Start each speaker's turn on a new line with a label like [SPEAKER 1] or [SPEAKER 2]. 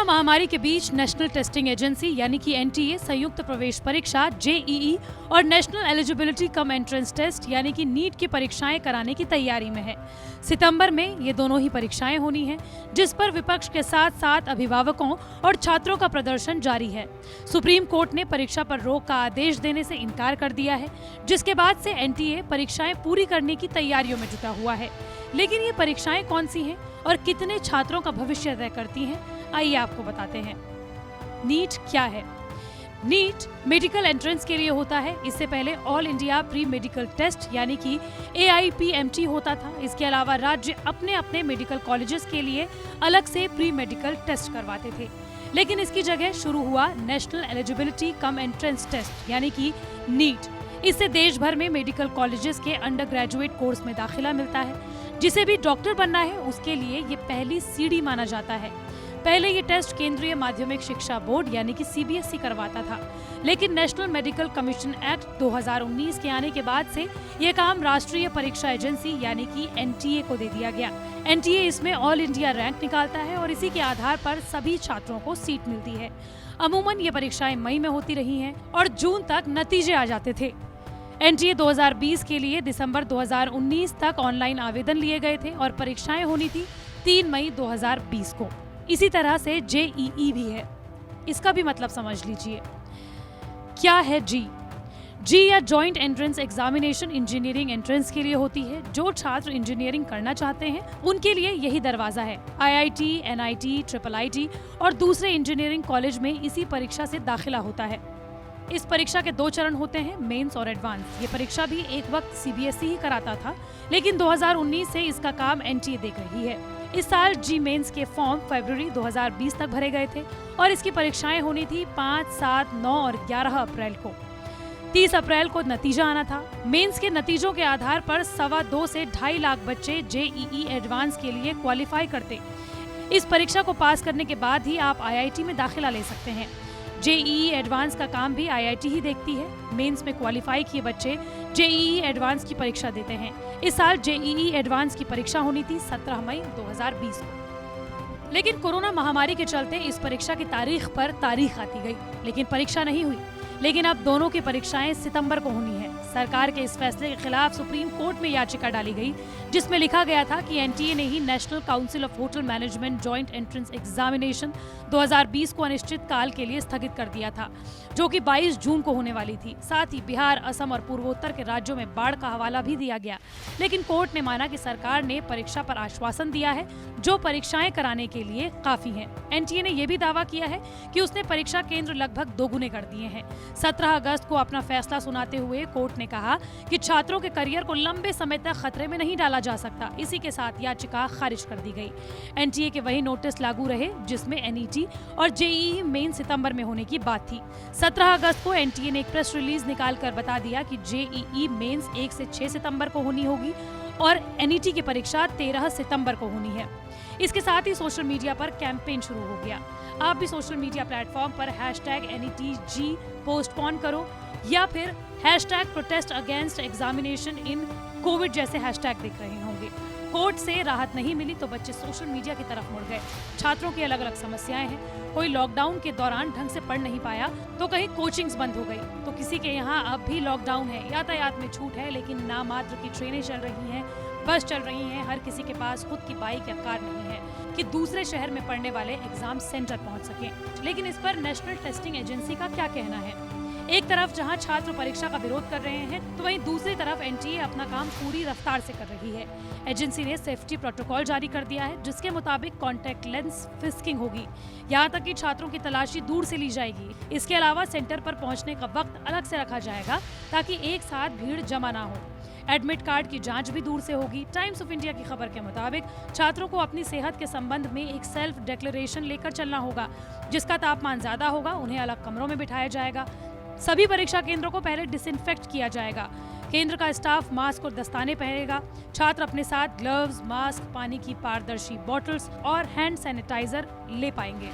[SPEAKER 1] Corona महामारी के बीच national testing agency यानी कि एनटीए संयुक्त प्रवेश परीक्षा जेईई और National Eligibility cum Entrance Test यानी कि नीट की परीक्षाएं कराने की तैयारी में है। सितंबर में ये दोनों ही परीक्षाएं होनी हैं, जिस पर विपक्ष के साथ साथ अभिभावकों और छात्रों का प्रदर्शन जारी है। सुप्रीम कोर्ट ने परीक्षा पर रोक का आदेश देने से इनकार कर दिया है, जिसके बाद से एनटीए परीक्षाएं पूरी करने की तैयारियों में जुटा हुआ है। लेकिन ये परीक्षाएं कौन सी हैं और कितने छात्रों का भविष्य तय करती हैं, आइए आपको बताते हैं। नीट क्या है? नीट मेडिकल एंट्रेंस के लिए होता है। इससे पहले All India Pre Medical Test यानी कि AIPMT होता था। इसके अलावा राज्य अपने अपने मेडिकल कॉलेजेस के लिए अलग से प्री मेडिकल टेस्ट करवाते थे, लेकिन इसकी जगह शुरू हुआ National Eligibility cum Entrance Test यानी कि नीट। इससे देश भर में मेडिकल कॉलेजेस के अंडर ग्रेजुएट कोर्स में दाखिला मिलता है। जिसे भी डॉक्टर बनना है उसके लिए ये पहली सीढ़ी माना जाता है। पहले ये टेस्ट केंद्रीय माध्यमिक शिक्षा बोर्ड यानी कि CBSE करवाता था, लेकिन नेशनल मेडिकल कमीशन एक्ट 2019 के आने के बाद से ये काम राष्ट्रीय परीक्षा एजेंसी यानी कि NTA को दे दिया गया। NTA इसमें ऑल इंडिया रैंक निकालता है और इसी के आधार पर सभी छात्रों को सीट मिलती है। अमूमन ये परीक्षाएं मई में होती रही हैं और जून तक नतीजे आ जाते थे। NTA 2020 के लिए दिसंबर 2019 तक ऑनलाइन आवेदन लिए गए थे और परीक्षाएं होनी थी 3 मई 2020 को। इसी तरह से जेईई भी है। इसका भी मतलब समझ लीजिए। क्या है जी? जी या joint entrance examination engineering entrance के लिए होती है। जो छात्र इंजीनियरिंग करना चाहते हैं उनके लिए यही दरवाजा है। IIT, NIT, IIIT और दूसरे इंजीनियरिंग कॉलेज में इसी परीक्षा से दाखिला होता है। इस परीक्षा के 2 चरण होते हैं, मेंस और एडवांस। ये परीक्षा भी एक वक्त CBSE ही कराता था, लेकिन 2019 से इसका काम NTA देख रही है। इस साल जी मेंस के फॉर्म फरवरी 2020 तक भरे गए थे और इसकी परीक्षाएं होनी थी 5, 7, 9 और 11 अप्रैल को। 30 अप्रैल को नतीजा आना था। मेंस के नतीजों के आधार पर 2.25 से 2.5 लाख बच्चे जेईई एडवांस के लिए क्वालिफाई करते। इस परीक्षा को पास करने के बाद ही आप IIT में दाखिला ले सकते हैं। जेईई एडवांस का काम भी IIT ही देखती है। मेंस में क्वालिफाई किए बच्चे जेईई एडवांस की परीक्षा देते हैं। इस साल जेईई एडवांस की परीक्षा होनी थी 17 मई 2020 को, लेकिन कोरोना महामारी के चलते इस परीक्षा की तारीख पर तारीख आती गई, लेकिन परीक्षा नहीं हुई। लेकिन अब दोनों की परीक्षाएं सितंबर को होनी है। सरकार के इस फैसले के खिलाफ सुप्रीम कोर्ट में याचिका डाली गई, जिसमें लिखा गया था कि NTA ने ही national council of hotel management joint entrance examination 2020 को अनिश्चित काल के लिए स्थगित कर दिया था, जो कि 22 जून को होने वाली थी। साथ ही बिहार, असम और पूर्वोत्तर के राज्यों में बाढ़ का हवाला भी दिया गया, लेकिन कोर्ट ने माना कि सरकार ने परीक्षा पर आश्वासन दिया है, जो परीक्षाएं कराने के लिए काफी है। NTA ने यह भी दावा किया है कि उसने परीक्षा केंद्र लगभग 2 गुने कर दिए हैं। 17 अगस्त को अपना फैसला सुनाते हुए कोर्ट ने कहा कि छात्रों के करियर को लंबे समय तक खतरे में नहीं डाला जा सकता। इसी के साथ याचिका खारिज कर दी गई। NTA के वही नोटिस लागू रहे जिसमें NET और जेईई मेन सितंबर में होने की बात थी। 17 अगस्त को NTA ने एक प्रेस रिलीज निकालकर बता दिया कि जेईई मेंस 1 से 6 सितंबर को होनी होगी और NET की परीक्षा 13 सितंबर को होनी है। इसके साथ ही सोशल मीडिया पर कैंपेन शुरू हो गया। आप भी सोशल मीडिया प्लेटफॉर्म पर #NETG पोस्टपोन करो या फिर #protest against examination in Covid जैसे हैशटैग दिख रहे होंगे। कोर्ट से राहत नहीं मिली तो बच्चे सोशल मीडिया की तरफ मुड़ गए। छात्रों की अलग अलग समस्याएं हैं। कोई लॉकडाउन के दौरान ढंग से पढ़ नहीं पाया तो कहीं कोचिंग्स बंद हो गई, तो किसी के यहाँ अब भी लॉकडाउन है। यातायात में छूट है, लेकिन नामात्र की ट्रेनें चल रही हैं, बस चल रही हैं। हर किसी के पास खुद की बाइक या कार नहीं है कि दूसरे शहर में पढ़ने वाले एग्जाम सेंटर पहुंच सकें। लेकिन इस पर नेशनल टेस्टिंग एजेंसी का क्या कहना है? एक तरफ जहां छात्र परीक्षा का विरोध कर रहे हैं, तो वहीं दूसरी तरफ NTA अपना काम पूरी रफ्तार से कर रही है। एजेंसी ने सेफ्टी प्रोटोकॉल जारी कर दिया है, जिसके मुताबिक कॉन्टैक्ट लेंस फिस्किंग होगी। यहाँ तक कि छात्रों की तलाशी दूर से ली जाएगी। इसके अलावा सेंटर पर पहुँचने का वक्त अलग से रखा जाएगा ताकि एक साथ भीड़ जमा ना हो। एडमिट कार्ड की जांच भी दूर से होगी। टाइम्स ऑफ इंडिया की खबर के मुताबिक छात्रों को अपनी सेहत के संबंध में एक सेल्फ डिक्लेरेशन लेकर चलना होगा। जिसका तापमान ज्यादा होगा उन्हें अलग कमरों में बिठाया जाएगा। सभी परीक्षा केंद्रों को पहले डिसइंफेक्ट किया जाएगा। केंद्र का स्टाफ मास्क और दस्ताने पहनेगा। छात्र अपने साथ ग्लव्स, मास्क, पानी की पारदर्शी बॉटल्स और हैंड सैनिटाइजर ले पाएंगे।